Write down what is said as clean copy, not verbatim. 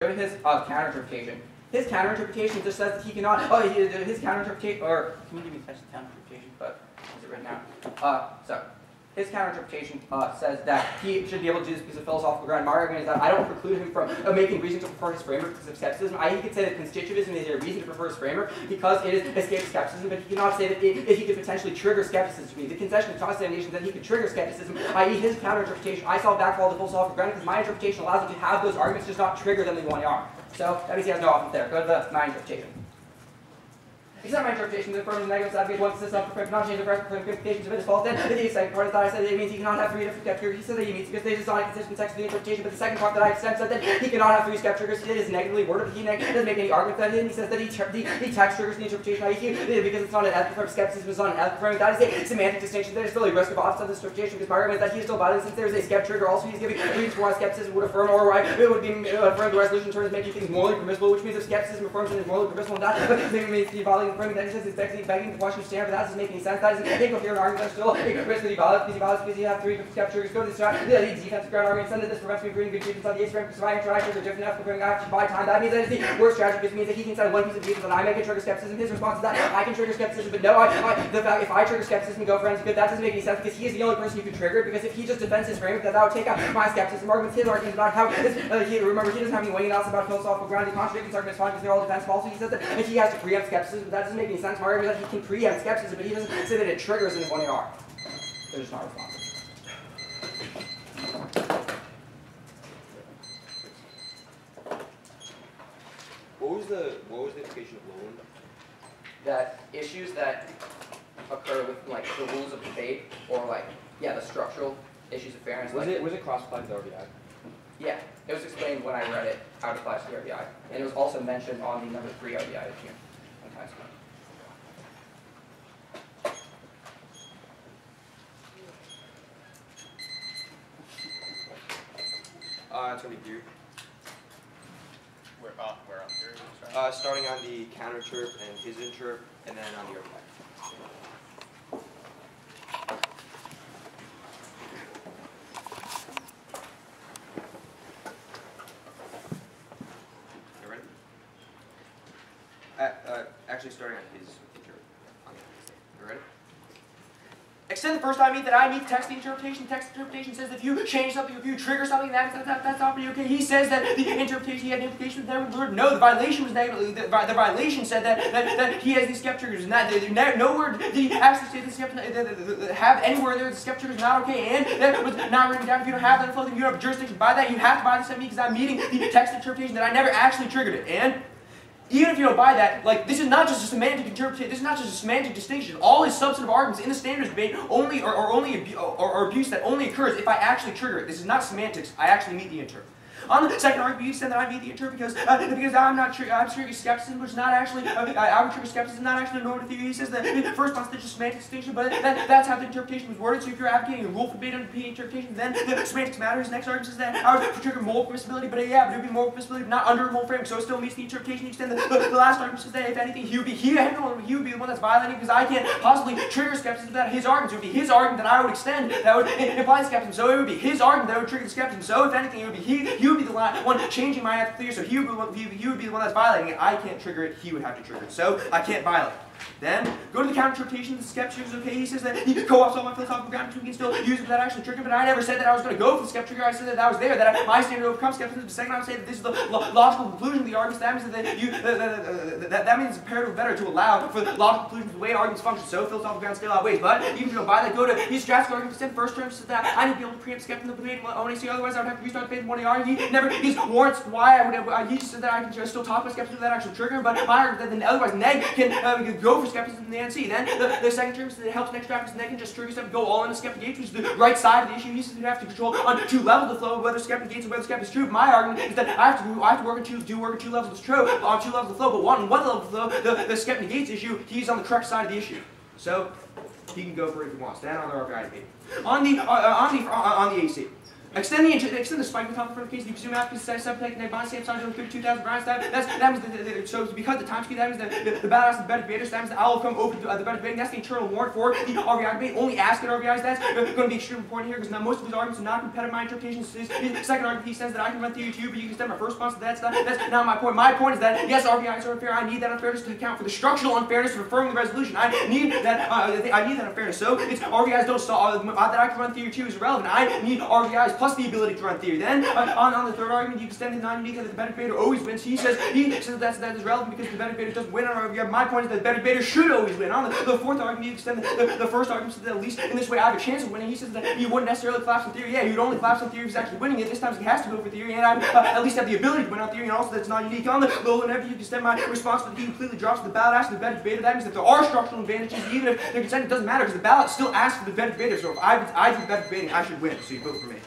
Go to his counterinterpretation. His counterinterpretation just says that he cannot. His counterinterpretation, or can you give me the counterinterpretation? But is it written out? So his counterinterpretation says that he should be able to do this piece of philosophical ground. My argument is that I don't preclude him from making reason to prefer his framework because of skepticism. He could say that constitutivism is a reason to prefer his framework because it escapes skepticism, but he cannot say that if he could potentially trigger skepticism. The concession of Thomas Examination that he could trigger skepticism, i.e. his counterinterpretation. I saw backfall the philosophical ground because my interpretation allows him to have those arguments, just not trigger them in one are. So that means he has no options there. Go to my interpretation. Except my interpretation, the affirmative negative advocate wants to not change the first implications of it is false. Then the second part is that I said it means he cannot have three different step triggers. He said that he means because they just not consistent text of the interpretation. But the second part that I said that he cannot have three step triggers. It is negatively worded. He doesn't make any argument that he says that he text triggers the interpretation because it's not an ethical firm. Skepticism is not an ethical firm. That is a semantic distinction. There is still a risk of opposite of this interpretation because my argument is that he is still valid since there is a skep trigger. Also, he's giving reasons for why skepticism would affirm or why it would be affirm the resolution in terms of making things morally permissible, which means if skepticism affirms and is morally permissible, that it means the valid affirming that he says it's begging the question of standard, but that doesn't make any sense. That isn't incoherent argument. Still, it risk that he valid because you have three step triggers. Go to the defensive ground argument. Send that this prevents me from reading good treatments on the H-frame because if I interact with a different ethical framing, I have to buy time. That means that it's the worst strategy because it means that he can send one piece of evidence and I make it trigger skepticism. His response is that I can trigger skepticism, but no, the fact if I trigger skepticism and go for good, that doesn't make any sense because he is the only person who can trigger it. Because if he just defends his framework, that would take out my skepticism arguments. His arguments about how remember he doesn't have any weighing analysis about philosophical ground. He contradicts his arguments fine because they're all defensible. Also, he says that he has to preempt skepticism, but that doesn't make any sense. My argument is that he can preempt skepticism, but he doesn't say that it triggers in one AR. They're just not responsive. What was the implication of Lowland? That issues that occur with like the rules of debate or like the structural issues of fairness. Was it cross-applied to the RBI? Yeah, it was explained when I read it how it applies to the RBI, and it was also mentioned on the number 3 RBI issue. It's going to be here. Where on here? Starting on the counter chirp and his interp, and then on the RBI. You ready? Actually, starting on his interp. You ready? Extend the first time that I meet text interpretation. Text interpretation says if you change something, if you trigger something, that's not really okay. He says that the interpretation he had an implication with every word. No, the violation was negatively. The violation said that he has these skep triggers, and that nowhere did he actually say the skep have anywhere there the skep trigger is not okay, and that was not written down. If you don't have that info, then you don't have jurisdiction by that. You have to buy this at me because I'm meeting the text interpretation that I never actually triggered it, and. Even if you don't buy that, like, this is not just a semantic interpretation, this is not just a semantic distinction. All his substantive arguments in the standards debate only are abuse that only occurs if I actually trigger it. This is not semantics. I actually meet the interp. On the second argument, you said that I meet the interp because I'm triggering skepticism, which is not actually I would trigger skepticism, not actually a normative theory. He says that first one's just semantic distinction, but that's how the interpretation was worded. So if you're advocating a rule for debate under the interpretation, then the semantics matter. His next argument is that I would trigger moral permissibility, but it would be moral permissibility, but not under a moral framework. So it still meets the interpretation. You extend the last argument says that if anything, he would be the one that's violating because I can't possibly trigger skepticism without his arguments. It would be his argument that I would extend that would imply skepticism. So it would be his argument that would trigger the skepticism. So if anything, it would be he would be the one changing my ethical theory, so he would be the one that's violating it. I can't trigger it, he would have to trigger it. So I can't violate it. Then, go to the counter-interpretation, the skeptic is okay. He says that he co-opts all my philosophical ground, we can still use it without actually triggering, but I never said that I was going to go for the skeptic trigger. I said that was there, that my standard overcomes skepticism. The second, I would say that this is the logical conclusion of the arguments. That means that means it's imperative better to allow for the logical conclusions the way arguments function. So philosophical grounds scale out ways. But even if you don't buy that, go to his drastic argument. The first term says that I need to be able to preempt skepticism in the debate when I see otherwise I would have to restart the debate in one AR. He warrants why I would. He just said that I can still talk about skepticism without actually triggering, but my argument that then otherwise neg can go for skepticism in the NC. Then the second term is that it helps next draft is neg can just trigger stuff, go all in the skeptic gates, which is the right side of the issue. He says you have to control on 2 levels the flow of whether skeptic gates and whether skeptic is true. But my argument is that I have to work on do work on 2 levels of true on 2 levels of flow, but one level of flow, the skeptic gates issue, he's on the correct side of the issue. So he can go for it if he wants. Then on the RBI debate. On the AC. Extend the spike top in front of the case. You presume after 7 take the bond same size of 32,000 rounds. That means so because the time speed, that means the badass the better debaters. That means the owl come open the better debating. That's the internal warrant for the RVI debate. Only ask at RVIs. That's going to be extremely important here because now most of these arguments are not competitive. My interpretation is his second argument. He says that I can run theory too, but you can extend my first response to that. That's not my point. My point is that yes, RVIs are unfair. I need that unfairness to account for the structural unfairness of affirming the resolution. I need that. I need that unfairness. So it's RVIs don't solve that I can run theory too is irrelevant. I need RVIs plus the ability to run theory. Then on the third argument, you extend the non-unique that the better debater always wins. He says that is relevant because the better debater doesn't win on RVI. My point is that the better debater should always win. On the fourth argument, you extend the first argument so that at least in this way I have a chance of winning. He says that he wouldn't necessarily collapse on theory. Yeah, he would only collapse on theory if he's actually winning it. This time he has to go for theory, and I at least have the ability to win on theory, and also that's not unique. On the low and heavy, you extend my response that he completely drops the ballot ask the better debater. That means that there are structural advantages, even if they're consent, it doesn't matter because the ballot still asks for the better debater. So if I do better debating, I should win. So you vote for me.